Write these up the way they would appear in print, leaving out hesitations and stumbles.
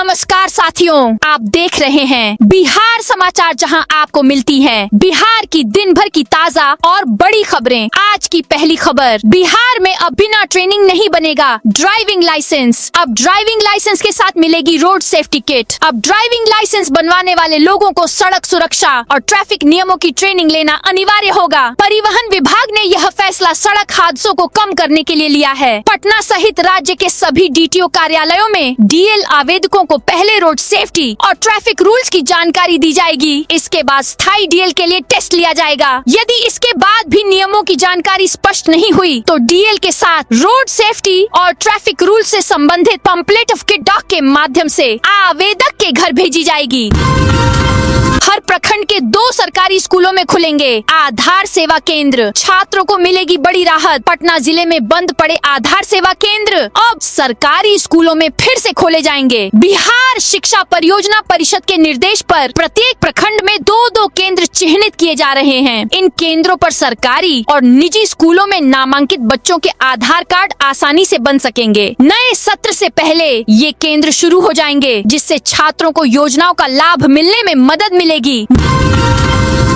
नमस्कार साथियों, आप देख रहे हैं बिहार समाचार, जहां आपको मिलती है बिहार की दिन भर की ताजा और बड़ी खबरें। आज की पहली खबर, बिहार में अब बिना ट्रेनिंग नहीं बनेगा ड्राइविंग लाइसेंस। अब ड्राइविंग लाइसेंस के साथ मिलेगी रोड सेफ्टी किट। अब ड्राइविंग लाइसेंस बनवाने वाले लोगों को सड़क सुरक्षा और ट्रैफिक नियमों की ट्रेनिंग लेना अनिवार्य होगा। परिवहन विभाग ने यह फैसला सड़क हादसों को कम करने के लिए लिया है। पटना सहित राज्य के सभी डीटीओ कार्यालयों में डीएल आवेदकों को पहले रोड सेफ्टी और ट्रैफिक रूल्स की जानकारी दी जाएगी। इसके बाद स्थायी डीएल के लिए टेस्ट लिया जाएगा। यदि इसके बाद भी नियमों की जानकारी स्पष्ट नहीं हुई तो डीएल के साथ रोड सेफ्टी और ट्रैफिक रूल से संबंधित पंपलेट ऑफ किट डाक के माध्यम से आवेदक के घर भेजी जाएगी। हर प्रखंड के 2 सरकारी स्कूलों में खुलेंगे आधार सेवा केंद्र। छात्रों को मिलेगी बड़ी राहत। पटना जिले में बंद पड़े आधार सेवा केंद्र अब सरकारी स्कूलों में फिर से खोले जाएंगे। बिहार शिक्षा परियोजना परिषद के निर्देश पर प्रत्येक प्रखंड में 2-2 केंद्र चिन्हित किए जा रहे हैं। इन केंद्रों पर सरकारी और निजी स्कूलों में नामांकित बच्चों के आधार कार्ड आसानी से बन सकेंगे। नए सत्र से पहले ये केंद्र शुरू हो जाएंगे, जिससे छात्रों को योजनाओं का लाभ मिलने में मदद मिलेगी।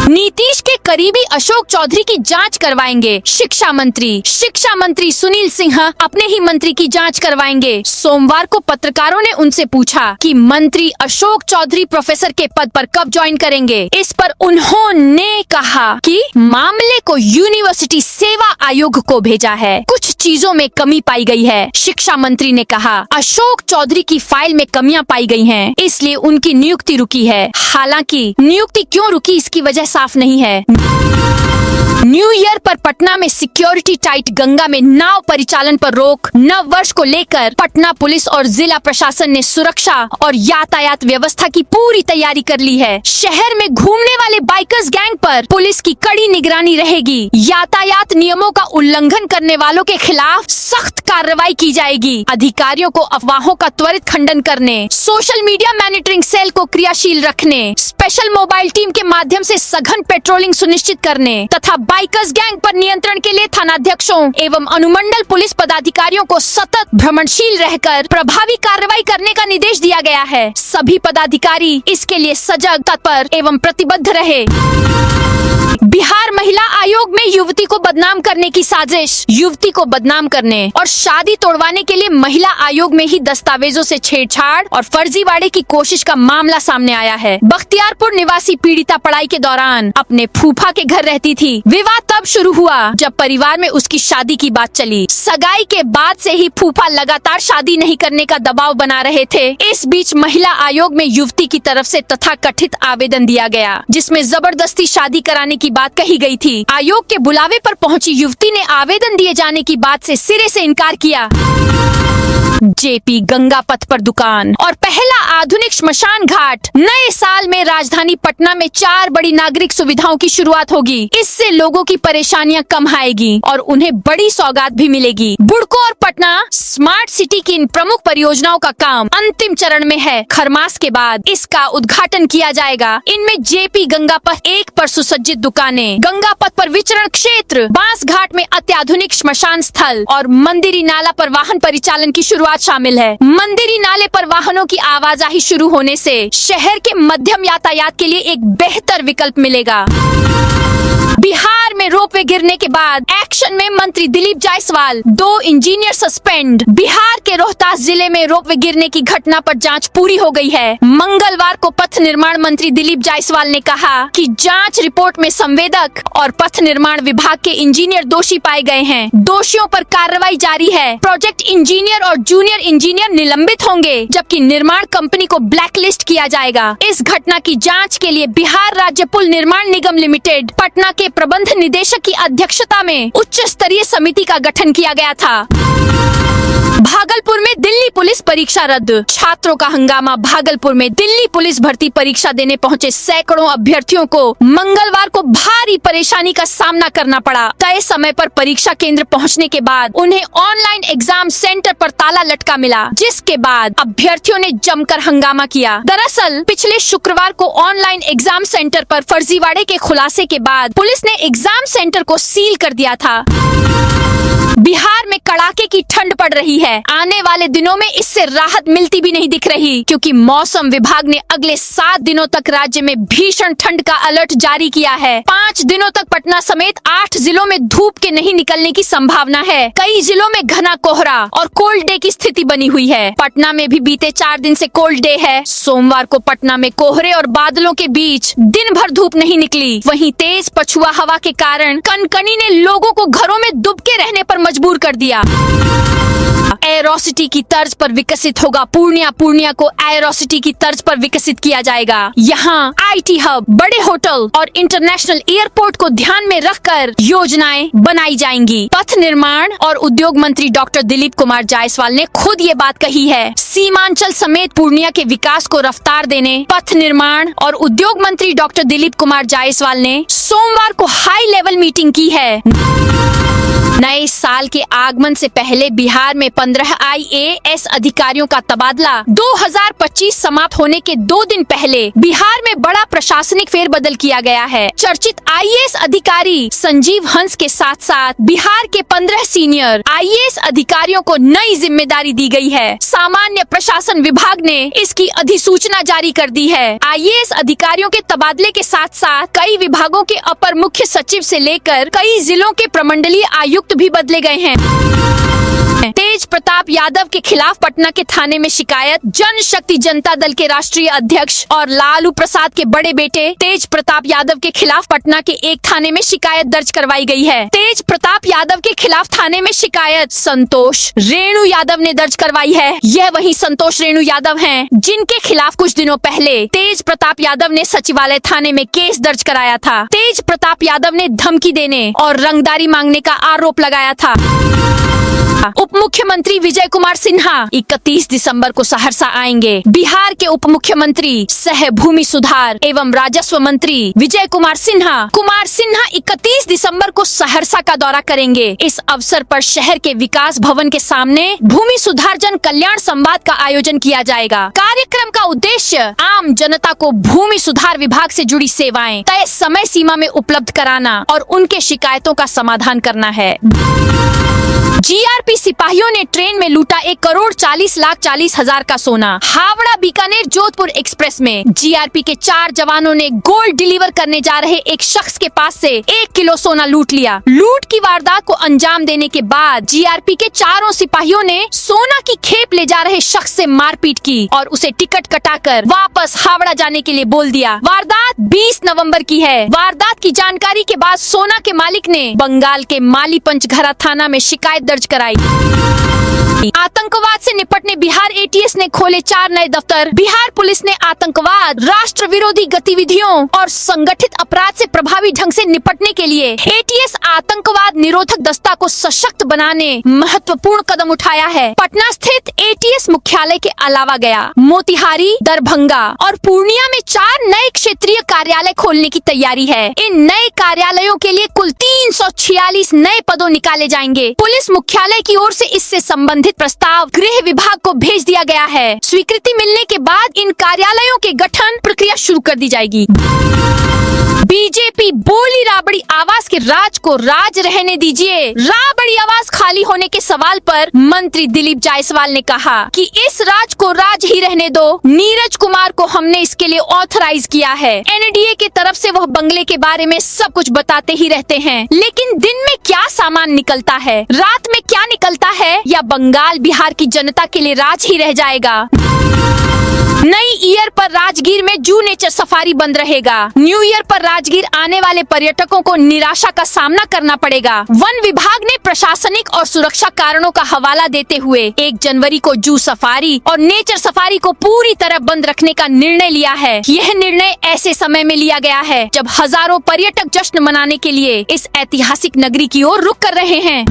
नीतीश के करीबी अशोक चौधरी की जांच करवाएंगे शिक्षा मंत्री सुनील सिन्हा अपने ही मंत्री की जांच करवाएंगे। सोमवार को पत्रकारों ने उनसे पूछा कि मंत्री अशोक चौधरी प्रोफेसर के पद पर कब ज्वाइन करेंगे। इस पर उन्होंने कहा कि मामले को यूनिवर्सिटी सेवा आयोग को भेजा है। कुछ चीजों में कमी पाई गई है। शिक्षा मंत्री ने कहा, अशोक चौधरी की फाइल में कमियां पाई गई हैं, इसलिए उनकी नियुक्ति रुकी है। हालांकि नियुक्ति क्यों रुकी इसकी वजह साफ नहीं है। न्यू ईयर पर पटना में सिक्योरिटी टाइट। गंगा में नाव परिचालन पर रोक। नव वर्ष को लेकर पटना पुलिस और जिला प्रशासन ने सुरक्षा और यातायात व्यवस्था की पूरी तैयारी कर ली है। शहर में घूमने वाले बाइकर्स गैंग पर पुलिस की कड़ी निगरानी रहेगी। यातायात नियमों का उल्लंघन करने वालों के खिलाफ सख्त कार्रवाई की जाएगी। अधिकारियों को अफवाहों का त्वरित खंडन करने, सोशल मीडिया मॉनिटरिंग सेल को क्रियाशील रखने, स्पेशल मोबाइल टीम के माध्यम से सघन पेट्रोलिंग सुनिश्चित करने तथा बाइकर्स गैंग पर नियंत्रण के लिए थानाध्यक्षों एवं अनुमंडल पुलिस पदाधिकारियों को सतत भ्रमणशील रहकर प्रभावी कार्रवाई करने का निर्देश दिया गया है। सभी पदाधिकारी इसके लिए सजग, तत्पर एवं प्रतिबद्ध रहे। बिहार महिला आयोग में युवती को बदनाम करने की साजिश। युवती को बदनाम करने और शादी तोड़वाने के लिए महिला आयोग में ही दस्तावेजों से छेड़छाड़ और फर्जीवाड़े की कोशिश का मामला सामने आया है। बख्तियारपुर निवासी पीड़िता पढ़ाई के दौरान अपने फूफा के घर रहती थी। विवाद तब शुरू हुआ जब परिवार में उसकी शादी की बात चली। सगाई के बाद से ही फूफा लगातार शादी नहीं करने का दबाव बना रहे थे। इस बीच महिला आयोग में युवती की तरफ से तथाकथित आवेदन दिया गया, जिसमें जबरदस्ती शादी कराने की बात कही गई थी। आयोग के बुलावे पर पहुंची युवती ने आवेदन दिए जाने की बात से सिरे से इनकार किया। जेपी गंगा पथ पर दुकान और पहला आधुनिक श्मशान घाट। नए साल में राजधानी पटना में 4 बड़ी नागरिक सुविधाओं की शुरुआत होगी। इससे लोगों की परेशानियां कम आएगी और उन्हें बड़ी सौगात भी मिलेगी। बुडको और पटना स्मार्ट सिटी की इन प्रमुख परियोजनाओं का काम अंतिम चरण में है। खरमास के बाद इसका उद्घाटन किया जाएगा। इनमें जेपी गंगा पथ 1 पर सुसज्जित दुकानें, गंगा पथ पर विचरण क्षेत्र, बांस घाट में अत्याधुनिक श्मशान स्थल और मंदिरी नाला पर वाहन परिचालन की शुरुआत शामिल है। मंदिरी नाले पर वाहनों की आवाजाही शुरू होने से शहर के मध्यम यातायात के लिए एक बेहतर विकल्प मिलेगा। बिहार में रोपवे गिरने के बाद एक्शन में मंत्री दिलीप जायसवाल। 2 engineer suspend. बिहार के रोहतास जिले में रोपवे गिरने की घटना पर जांच पूरी हो गई है। मंगलवार को पथ निर्माण मंत्री दिलीप जायसवाल ने कहा कि जांच रिपोर्ट में संवेदक और पथ निर्माण विभाग के इंजीनियर दोषी पाए गए हैं। दोषियों पर कार्रवाई जारी है। प्रोजेक्ट इंजीनियर और जूनियर इंजीनियर निलंबित होंगे, जबकि निर्माण कंपनी को ब्लैकलिस्ट किया जाएगा। इस घटना की जाँच के लिए बिहार राज्य पुल निर्माण निगम लिमिटेड पटना के प्रबंध निदेशक की अध्यक्षता में उच्च स्तरीय समिति का गठन किया गया था। भागलपुर में दिल्ली पुलिस परीक्षा रद्द। छात्रों का हंगामा। भागलपुर में दिल्ली पुलिस भर्ती परीक्षा देने पहुंचे सैकड़ों अभ्यर्थियों को मंगलवार को भारी परेशानी का सामना करना पड़ा। तय समय पर परीक्षा केंद्र पहुंचने के बाद उन्हें ऑनलाइन एग्जाम सेंटर पर ताला लटका मिला, जिसके बाद अभ्यर्थियों ने जमकर हंगामा किया। दरअसल दरअसल पिछले शुक्रवार को ऑनलाइन एग्जाम सेंटर पर फर्जीवाड़े के खुलासे के बाद पुलिस ने एग्जाम सेंटर को सील कर दिया था। बिहार में कड़ाके की ठंड पड़ रही है। आने वाले दिनों में इससे राहत मिलती भी नहीं दिख रही, क्योंकि मौसम विभाग ने अगले 7 दिनों तक राज्य में भीषण ठंड का अलर्ट जारी किया है। 5 दिनों तक पटना समेत 8 जिलों में धूप के नहीं निकलने की संभावना है। कई जिलों में घना कोहरा और कोल्ड डे की स्थिति बनी हुई है। पटना में भी बीते 4 दिन से कोल्ड डे है। सोमवार को पटना में कोहरे और बादलों के बीच दिन भर धूप नहीं निकली। वहीं तेज पछुआ हवा के कारण कनकनी ने लोगों को घरों में दुबके रहने पर मजबूर कर दिया। एरोसिटी की तर्ज पर विकसित होगा पूर्णिया। पूर्णिया को एरोसिटी की तर्ज पर विकसित किया जाएगा। यहाँ आईटी हब, बड़े होटल और इंटरनेशनल एयरपोर्ट को ध्यान में रखकर योजनाएं बनाई जाएंगी। पथ निर्माण और उद्योग मंत्री डॉक्टर दिलीप कुमार जायसवाल ने खुद ये बात कही है। सीमांचल समेत पूर्णिया के विकास को रफ्तार देने पथ निर्माण और उद्योग मंत्री डॉक्टर दिलीप कुमार जायसवाल ने सोमवार को हाई लेवल मीटिंग की है। नए साल के आगमन से पहले बिहार में 15 IAS अधिकारियों का तबादला। 2025 समाप्त होने के 2 दिन पहले बिहार में बड़ा प्रशासनिक फेरबदल किया गया है। चर्चित IAS अधिकारी संजीव हंस के साथ साथ बिहार के 15 सीनियर IAS अधिकारियों को नई जिम्मेदारी दी गई है। सामान्य प्रशासन विभाग ने इसकी अधिसूचना जारी कर दी है। IAS अधिकारियों के तबादले के साथ साथ कई विभागों के अपर मुख्य सचिव से लेकर कई जिलों के प्रमंडलीय आयुक्त भी बदले गए हैं। तेज प्रताप यादव के खिलाफ पटना के थाने में शिकायत। जनशक्ति जनता दल के राष्ट्रीय अध्यक्ष और लालू प्रसाद के बड़े बेटे तेज प्रताप यादव के खिलाफ पटना के एक थाने में शिकायत दर्ज करवाई गई है। तेज प्रताप यादव के खिलाफ थाने में शिकायत संतोष रेणु यादव ने दर्ज करवाई है। यह वही संतोष रेणु यादव हैं जिनके खिलाफ कुछ दिनों पहले तेज प्रताप यादव ने सचिवालय थाने में केस दर्ज कराया था। तेज प्रताप यादव ने धमकी देने और रंगदारी मांगने का आरोप लगाया था। उप मुख्यमंत्री विजय कुमार सिन्हा 31 दिसंबर को सहरसा आएंगे। बिहार के उप मुख्यमंत्री सह भूमि सुधार एवं राजस्व मंत्री विजय कुमार सिन्हा 31 दिसंबर को सहरसा का दौरा करेंगे। इस अवसर पर शहर के विकास भवन के सामने भूमि सुधार जन कल्याण संवाद का आयोजन किया जाएगा। कार्यक्रम का उद्देश्य आम जनता को भूमि सुधार विभाग से जुड़ी सेवाएं तय समय सीमा में उपलब्ध कराना और उनके शिकायतों का समाधान करना है। GRP सिपाहियों ने ट्रेन में लूटा 1,40,40,000 का सोना। हावड़ा बीकानेर जोधपुर एक्सप्रेस में GRP के 4 जवानों ने गोल्ड डिलीवर करने जा रहे एक शख्स के पास से 1 किलो सोना लूट लिया। लूट की वारदात को अंजाम देने के बाद GRP के 4 सिपाहियों ने सोना की खेप ले जा रहे शख्स से मारपीट की और उसे टिकट कटाकर वापस हावड़ा जाने के लिए बोल दिया। वारदात 20 नवंबर की है। वारदात की जानकारी के बाद सोना के मालिक ने बंगाल के माली पंचघरा थाना में शिकायत दर्ज कराई। आतंकवाद से निपटने बिहार ATS ने खोले 4 नए दफ्तर। बिहार पुलिस ने आतंकवाद, राष्ट्र विरोधी गतिविधियों और संगठित अपराध से प्रभावी ढंग से निपटने के लिए ATS आतंकवाद निरोधक दस्ता को सशक्त बनाने महत्वपूर्ण कदम उठाया है। पटना स्थित ATS मुख्यालय के अलावा गया, मोतिहारी, दरभंगा और पूर्णिया में 4 नए क्षेत्रीय कार्यालय खोलने की तैयारी है। इन नए कार्यालयों के लिए कुल 346 नए पदों निकाले जाएंगे। पुलिस मुख्यालय की ओर से इससे संबंधित प्रस्ताव गृह विभाग को भेज दिया गया है। स्वीकृति मिलने के बाद इन कार्यालयों के गठन प्रक्रिया शुरू कर दी जाएगी। बीजेपी बोली राबड़ी आवास के राज को राज रहने दीजिए। राबड़ी आवास खाली होने के सवाल पर मंत्री दिलीप जायसवाल ने कहा कि इस राज को राज ही रहने दो। नीरज कुमार को हमने इसके लिए ऑथराइज किया है। NDA की तरफ से वह बंगले के बारे में सब कुछ बताते ही रहते हैं, लेकिन दिन में क्या सामान निकलता है, रात में क्या निकलता है, या बंगाल बिहार की जनता के लिए राज ही रह जाएगा। नई ईयर पर राजगीर में जू नेचर सफारी बंद रहेगा। न्यू ईयर पर राजगीर आने वाले पर्यटकों को निराशा का सामना करना पड़ेगा। वन विभाग ने प्रशासनिक और सुरक्षा कारणों का हवाला देते हुए 1 जनवरी को जू सफारी और नेचर सफारी को पूरी तरह बंद रखने का निर्णय लिया है। यह निर्णय ऐसे समय में लिया गया है जब हजारों पर्यटक जश्न मनाने के लिए इस ऐतिहासिक नगरी की ओर रुख कर रहे हैं।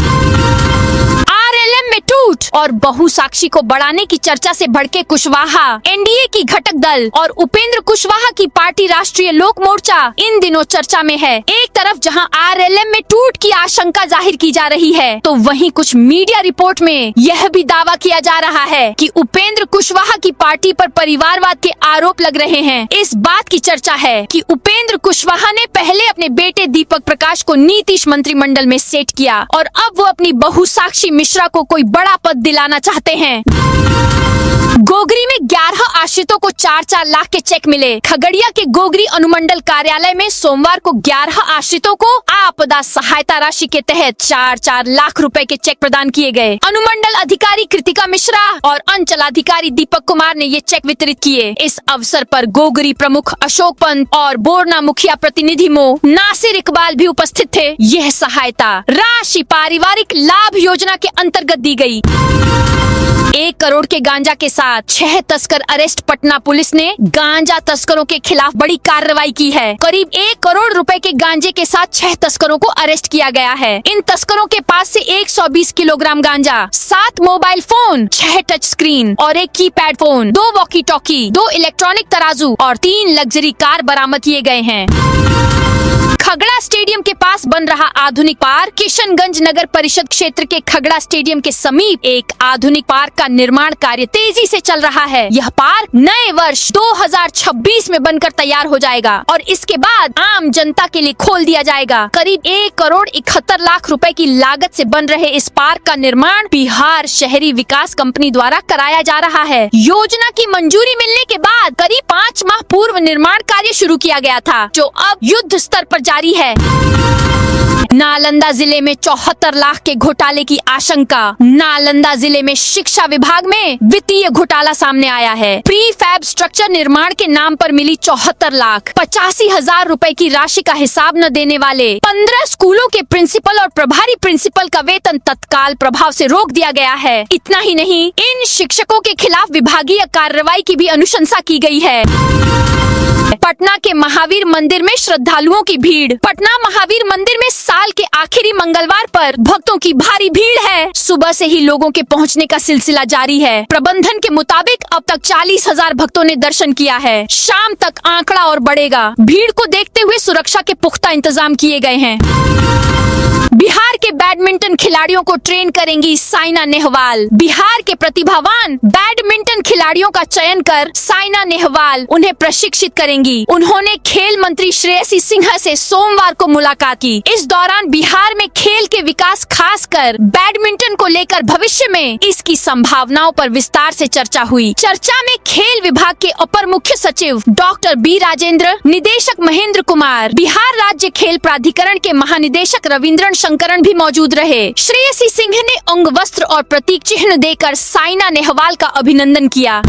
RLM में टूट और बहुसाक्षी को बढ़ाने की चर्चा से भड़के कुशवाहा, NDA की घटक दल और उपेंद्र कुशवाहा की पार्टी राष्ट्रीय लोक मोर्चा इन दिनों चर्चा में है। एक तरफ जहां आरएलएम में टूट की आशंका जाहिर की जा रही है, तो वहीं कुछ मीडिया रिपोर्ट में यह भी दावा किया जा रहा है कि उपेंद्र कुशवाहा की पार्टी पर परिवारवाद के आरोप लग रहे हैं। इस बात की चर्चा है कि उपेंद्र कुशवाहा ने पहले अपने बेटे दीपक प्रकाश को नीतीश मंत्रिमंडल में सेट किया और अब वो अपनी बहू साक्षी मिश्रा को कोई बड़ा पद दिलाना चाहते हैं। गोगरी में 11 आश्रितों को 4-4 लाख के चेक मिले। खगड़िया के गोगरी अनुमंडल कार्यालय में सोमवार को 11 आश्रितों को आपदा सहायता राशि के तहत 4-4 लाख रुपए के चेक प्रदान किए गए। अनुमंडल अधिकारी कृतिका मिश्रा और अंचल अधिकारी दीपक कुमार ने ये चेक वितरित किए। इस अवसर पर गोगरी प्रमुख अशोक पंत और बोरना मुखिया प्रतिनिधि मो नासिर इकबाल भी उपस्थित थे। यह सहायता राशि पारिवारिक लाभ योजना के अंतर्गत दी गई। 1 करोड़ के गांजा के साथ 6 तस्कर अरेस्ट। पटना पुलिस ने गांजा तस्करों के खिलाफ बड़ी कार्रवाई की है। करीब 1 करोड़ रुपए के गांजे के साथ 6 तस्करों को अरेस्ट किया गया है। इन तस्करों के पास से 120 किलोग्राम गांजा, 7 मोबाइल फोन, 6 टच स्क्रीन और 1 keypad phone, 2 walkie talkie, 2 electronic तराजू और 3 लग्जरी कार बरामद किए गए हैं। खगड़ा स्टेडियम के पास बन रहा आधुनिक पार्क। किशनगंज नगर परिषद क्षेत्र के खगड़ा स्टेडियम के समीप एक आधुनिक पार्क का निर्माण कार्य तेजी से चल रहा है। यह पार्क नए वर्ष 2026 में बनकर तैयार हो जाएगा और इसके बाद आम जनता के लिए खोल दिया जाएगा। करीब 1 करोड़ 71 लाख रुपए की लागत से बन रहे इस पार्क का निर्माण बिहार शहरी विकास कंपनी द्वारा कराया जा रहा है। योजना की मंजूरी मिलने के बाद करीब 5 माह पूर्व निर्माण कार्य शुरू किया गया था, जो अब युद्ध स्तर पर जारी है। नालंदा जिले में 74 लाख के घोटाले की आशंका। नालंदा जिले में शिक्षा विभाग में वित्तीय घोटाला सामने आया है। प्री फैब स्ट्रक्चर निर्माण के नाम पर मिली 74 लाख 85,000 रुपए की राशि का हिसाब न देने वाले 15 स्कूलों के प्रिंसिपल और प्रभारी प्रिंसिपल का वेतन तत्काल प्रभाव से रोक दिया गया है। इतना ही नहीं, इन शिक्षकों के खिलाफ विभागीय कार्रवाई की भी अनुशंसा की गई है। पटना के महावीर मंदिर में श्रद्धालुओं की भीड़। पटना महावीर मंदिर में साल के आखिरी मंगलवार पर भक्तों की भारी भीड़ है। सुबह से ही लोगों के पहुंचने का सिलसिला जारी है। प्रबंधन के मुताबिक अब तक 40,000 भक्तों ने दर्शन किया है। शाम तक आंकड़ा और बढ़ेगा। भीड़ को देखते हुए सुरक्षा के पुख्ता इंतजाम किए गए हैं। बिहार के बैडमिंटन खिलाड़ियों को ट्रेन करेंगी साइना नेहवाल। बिहार के प्रतिभावान बैडमिंटन खिलाड़ियों का चयन कर साइना नेहवाल उन्हें प्रशिक्षित करेंगी। उन्होंने खेल मंत्री श्रेयसी सिन्हा से सोमवार को मुलाकात की। इस दौरान बिहार में खेल के विकास, खासकर बैडमिंटन को लेकर भविष्य में इसकी संभावनाओं पर विस्तार से चर्चा हुई। चर्चा में खेल विभाग के अपर मुख्य सचिव डॉक्टर बी राजेंद्र, निदेशक महेंद्र कुमार, बिहार राज्य खेल प्राधिकरण के महानिदेशक रविंद्रन शंकरन भी मौजूद रहे। श्रेयसी सिंह ने अंग वस्त्र और प्रतीक चिन्ह देकर साइना नेहवाल का अभिनंदन किया।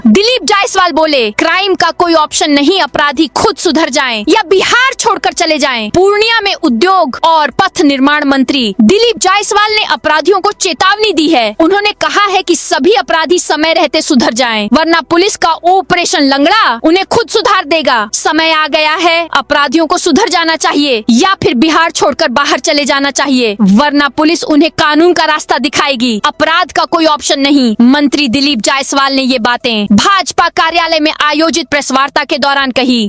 दिलीप जायसवाल बोले, क्राइम का कोई ऑप्शन नहीं, अपराधी खुद सुधर जाएं या बिहार छोड़कर चले जाएं। पूर्णिया में उद्योग और पथ निर्माण मंत्री दिलीप जायसवाल ने अपराधियों को चेतावनी दी है। उन्होंने कहा है कि सभी अपराधी समय रहते सुधर जाएं, वरना पुलिस का ऑपरेशन लंगड़ा उन्हें खुद सुधार देगा। समय आ गया है, अपराधियों को सुधर जाना चाहिए या फिर बिहार छोड़कर बाहर चले जाना चाहिए, वरना पुलिस उन्हें कानून का रास्ता दिखाएगी। अपराध का कोई ऑप्शन नहीं। मंत्री दिलीप जायसवाल ने ये बातें भाजपा कार्यालय में आयोजित प्रेस वार्ता के दौरान कही।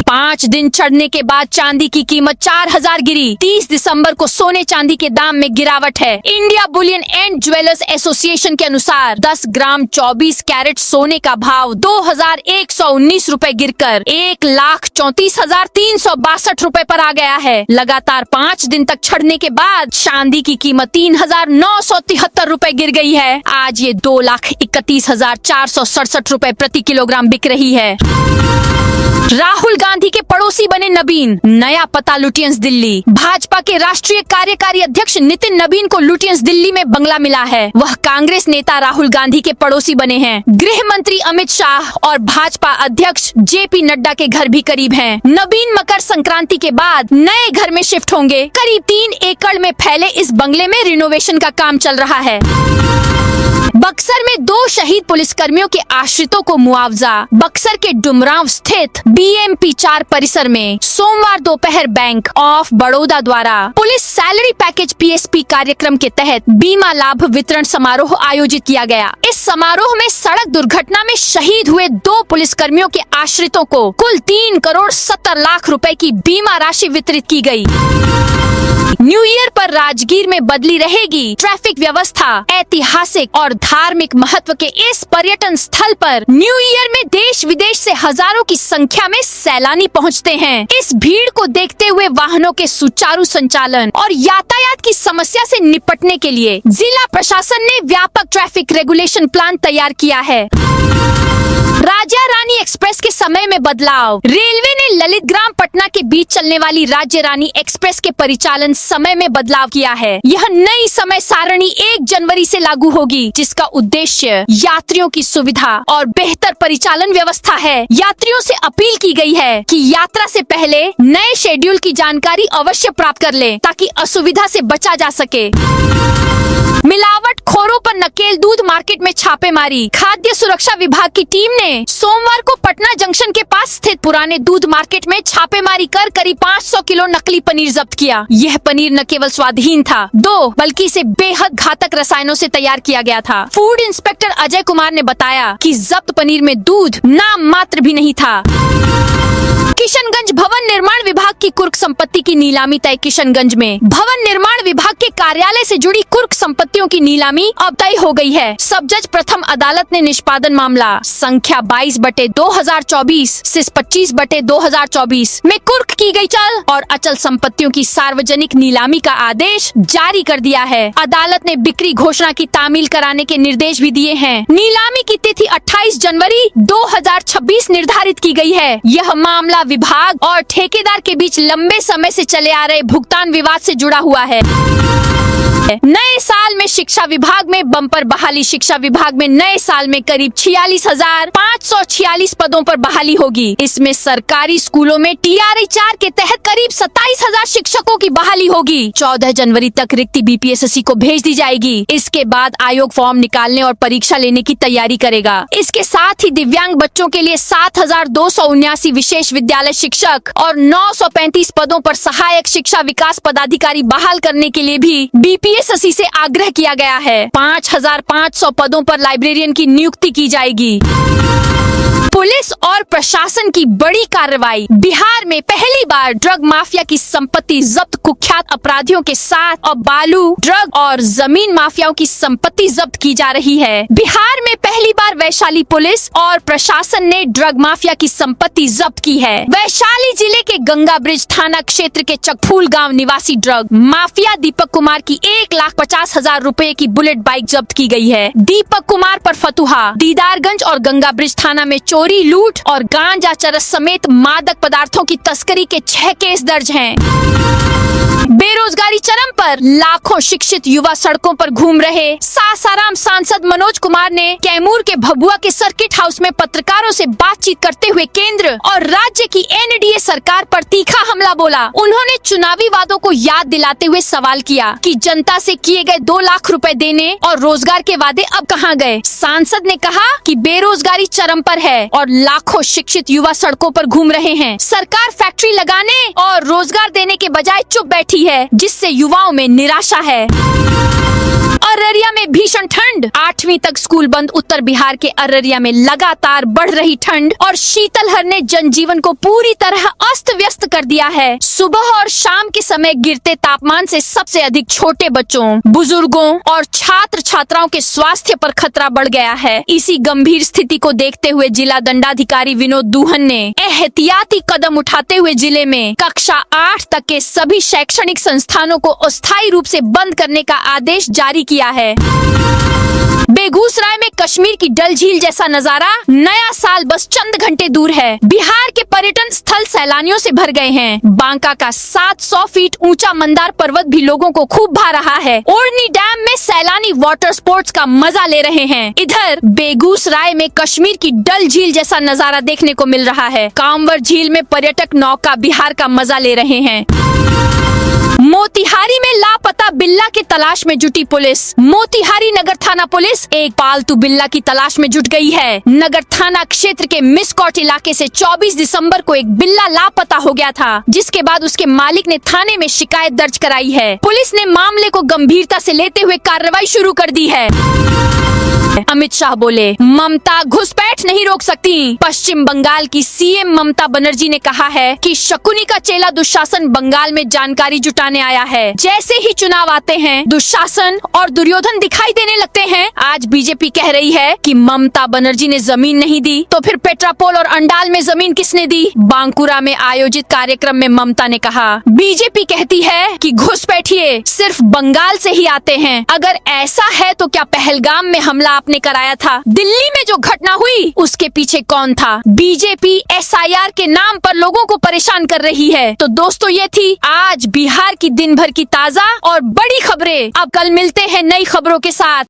5 दिन चढ़ने के बाद चांदी की कीमत 4,000 गिरी। 30 दिसंबर को सोने चांदी के दाम में गिरावट है। India Boolean and jewellers association के अनुसार 10 ग्राम 24 कैरेट सोने का भाव 2,119 रुपए गिरकर 1,34,362 रुपए पर आ गया है। लगातार 5 दिन तक चढ़ने के बाद चांदी की कीमत 3,973 रुपए गिर गई है। आज ये 2,31,467 रुपए प्रति किलोग्राम बिक रही है। राहुल गांधी के पड़ोसी बने नबीन, नया पता लुटियंस दिल्ली। भाजपा के राष्ट्रीय कार्यकारी अध्यक्ष नितिन नबीन को लुटियंस दिल्ली में बंगला मिला है। वह कांग्रेस नेता राहुल गांधी के पड़ोसी बने हैं। गृह मंत्री अमित शाह और भाजपा अध्यक्ष जेपी नड्डा के घर भी करीब हैं। नबीन मकर संक्रांति के बाद नए घर में शिफ्ट होंगे। करीब 3 एकड़ में फैले इस बंगले में रिनोवेशन का काम चल रहा है। बक्सर में 2 शहीद पुलिसकर्मियों के आश्रितों को मुआवजा। बक्सर के डुमरांव स्थित BMP 4 परिसर में सोमवार दोपहर बैंक ऑफ बड़ौदा द्वारा पुलिस सैलरी पैकेज PSP कार्यक्रम के तहत बीमा लाभ वितरण समारोह आयोजित किया गया। इस समारोह में सड़क दुर्घटना में शहीद हुए 2 पुलिसकर्मियों के आश्रितों को कुल 3,70,00,000 रुपए की बीमा राशि वितरित की गई। न्यू ईयर पर राजगीर में बदली रहेगी ट्रैफिक व्यवस्था। ऐतिहासिक और धार्मिक महत्व के इस पर्यटन स्थल पर न्यू ईयर में देश विदेश से हजारों की संख्या में सैलानी पहुंचते हैं। इस भीड़ को देखते हुए वाहनों के सुचारू संचालन और यातायात की समस्या से निपटने के लिए जिला प्रशासन ने व्यापक ट्रैफिक रेगुलेशन प्लान तैयार किया है। राजा रानी एक्सप्रेस के समय में बदलाव। रेलवे ने ललितग्राम पटना के बीच चलने वाली राज्य रानी एक्सप्रेस के परिचालन समय में बदलाव किया है। यह नई समय सारणी 1 जनवरी से लागू होगी, जिसका उद्देश्य यात्रियों की सुविधा और बेहतर परिचालन व्यवस्था है। यात्रियों से अपील की गई है कि यात्रा से पहले नए शेड्यूल की जानकारी अवश्य प्राप्त कर लें, ताकि असुविधा से बचा जा सके। मिलावट खोरों पर नकेल दूध मार्केट में छापेमारी। खाद्य सुरक्षा विभाग की टीम ने सोमवार को पटना जंक्शन के पास स्थित पुराने दूध मार्केट में छापेमारी कर करीब 500 किलो नकली पनीर जब्त किया। यह पनीर न केवल स्वादहीन था, बल्कि इसे बेहद घातक रसायनों से तैयार किया गया था। फूड इंस्पेक्टर अजय कुमार ने बताया कि जब्त पनीर में दूध नाम मात्र भी नहीं था। किशनगंज भवन निर्माण विभाग की कुर्क संपत्ति की नीलामी तय। किशनगंज में भवन निर्माण विभाग के कार्यालय से जुड़ी कुर्क संपत्तियों की नीलामी अब तय हो गई है। सब जज प्रथम अदालत ने निष्पादन मामला संख्या 22/2024 से 25/2024 में कुर्क की गई चल और अचल संपत्तियों की सार्वजनिक नीलामी का आदेश जारी कर दिया है। अदालत ने बिक्री घोषणा की तामील कराने के निर्देश भी दिए हैं। नीलामी की तिथि 28 जनवरी 2026 निर्धारित की गई है। यह मामला विभाग और ठेकेदार के बीच लंबे समय से चले आ रहे भुगतान विवाद से जुड़ा हुआ है। नए साल में शिक्षा विभाग में बम्पर बहाली। शिक्षा विभाग में नए साल में करीब 46,546 पदों पर बहाली होगी। इसमें सरकारी स्कूलों में TRI 4 के तहत करीब 27,000 शिक्षकों की बहाली होगी। 14 जनवरी तक रिक्ति BPSSC को भेज दी जाएगी। इसके बाद आयोग फॉर्म निकालने और परीक्षा लेने की तैयारी करेगा। इसके साथ ही दिव्यांग बच्चों के लिए 7,279 विशेष विद्यालय शिक्षक और 935 पदों पर सहायक शिक्षा विकास पदाधिकारी बहाल करने के लिए भी BPSSC से आग्रह किया गया है। 5,500 पदों पर लाइब्रेरियन की नियुक्ति की जाएगी। पुलिस और प्रशासन की बड़ी कार्रवाई। बिहार में पहली बार ड्रग माफिया की संपत्ति जब्त। कुख्यात अपराधियों के साथ अब बालू, ड्रग और जमीन माफियाओं की संपत्ति जब्त की जा रही है। बिहार में पहली बार वैशाली पुलिस और प्रशासन ने ड्रग माफिया की संपत्ति जब्त की है। वैशाली जिले के गंगा ब्रिज थाना क्षेत्र के चकफूल गांव निवासी ड्रग माफिया दीपक कुमार की 1,50,000 रुपए की बुलेट बाइक जब्त की गई है। दीपक कुमार पर फतुहा, दीदारगंज और गंगा ब्रिज थाना में चोरी, लूट और गांजा चरस समेत मादक पदार्थों की तस्करी के 6 केस दर्ज हैं। बेरोजगारी चरम पर। लाखों शिक्षित युवा सड़कों पर घूम रहे। सासाराम सांसद मनोज कुमार ने कैमूर के भभुआ के सर्किट हाउस में पत्रकारों से बातचीत करते हुए केंद्र और राज्य की NDA सरकार पर तीखा हमला बोला। उन्होंने चुनावी वादों को याद दिलाते हुए सवाल किया कि जनता से किए गए 2 लाख रुपए देने और रोजगार के वादे अब कहां गए। सांसद ने कहा कि बेरोजगारी चरम पर है और लाखों शिक्षित युवा सड़कों पर घूम रहे हैं। सरकार फैक्ट्री लगाने और रोजगार देने के बजाय चुप बैठी है, जिससे युवाओं में निराशा है। अररिया में भीषण ठंड। 8वीं तक स्कूल बंद। उत्तर बिहार के अररिया में लगातार बढ़ रही ठंड और शीतलहर ने जनजीवन को पूरी तरह अस्त व्यस्त कर दिया है। सुबह और शाम के समय गिरते तापमान से सबसे अधिक छोटे बच्चों, बुजुर्गों और छात्र छात्राओं के स्वास्थ्य पर खतरा बढ़ गया है। इसी गंभीर स्थिति को देखते हुए जिला दंडाधिकारी विनोद दुहन ने एहतियाती कदम उठाते हुए जिले में कक्षा 8 तक के सभी शैक्षणिक संस्थानों को अस्थायी रूप से बंद करने का आदेश जारी किया है। बेगूसराय में कश्मीर की डल झील जैसा नजारा। नया साल बस चंद घंटे दूर है। बिहार के पर्यटन स्थल सैलानियों से भर गए हैं। बांका का 700 फीट ऊंचा मंदार पर्वत भी लोगों को खूब भा रहा है। ओढ़नी डैम में सैलानी वाटर स्पोर्ट्स का मजा ले रहे हैं। इधर बेगूसराय में कश्मीर की डल झील जैसा नजारा देखने को मिल रहा है। कांवर झील में पर्यटक नौका विहार का मजा ले रहे हैं। मोतिहारी में लापता बिल्ला की तलाश में जुटी पुलिस। मोतिहारी नगर थाना पुलिस एक पालतू बिल्ला की तलाश में जुट गई है। नगर थाना क्षेत्र के मिसकॉट इलाके से 24 दिसंबर को एक बिल्ला लापता हो गया था, जिसके बाद उसके मालिक ने थाने में शिकायत दर्ज कराई है। पुलिस ने मामले को गंभीरता से लेते हुए कार्रवाई शुरू कर दी है। अमित शाह बोले, ममता घुसपैठ नहीं रोक सकती। पश्चिम बंगाल की सीएम ममता बनर्जी ने कहा है कि शकुनी का चेला दुशासन बंगाल में जानकारी जुटाने आया है। जैसे ही चुनाव आते हैं, दुशासन और दुर्योधन दिखाई देने लगते हैं। आज बीजेपी कह रही है कि ममता बनर्जी ने जमीन नहीं दी, तो फिर पेट्रापोल और अंडाल में जमीन किसने दी? बांकुरा में आयोजित कार्यक्रम में ममता ने कहा। बीजेपी कहती है कि घुसपैठिए सिर्फ बंगाल से ही आते हैं। अगर ऐसा है तो क्या पहलगाम में हमला आपने कराया था? दिल्ली में जो घटना हुई उसके पीछे कौन था? बीजेपी एसआईआर के नाम पर लोगों को परेशान कर रही है। तो दोस्तों, ये थी आज बिहार की दिन भर की ताजा और बड़ी खबरें। अब कल मिलते हैं नई खबरों के साथ।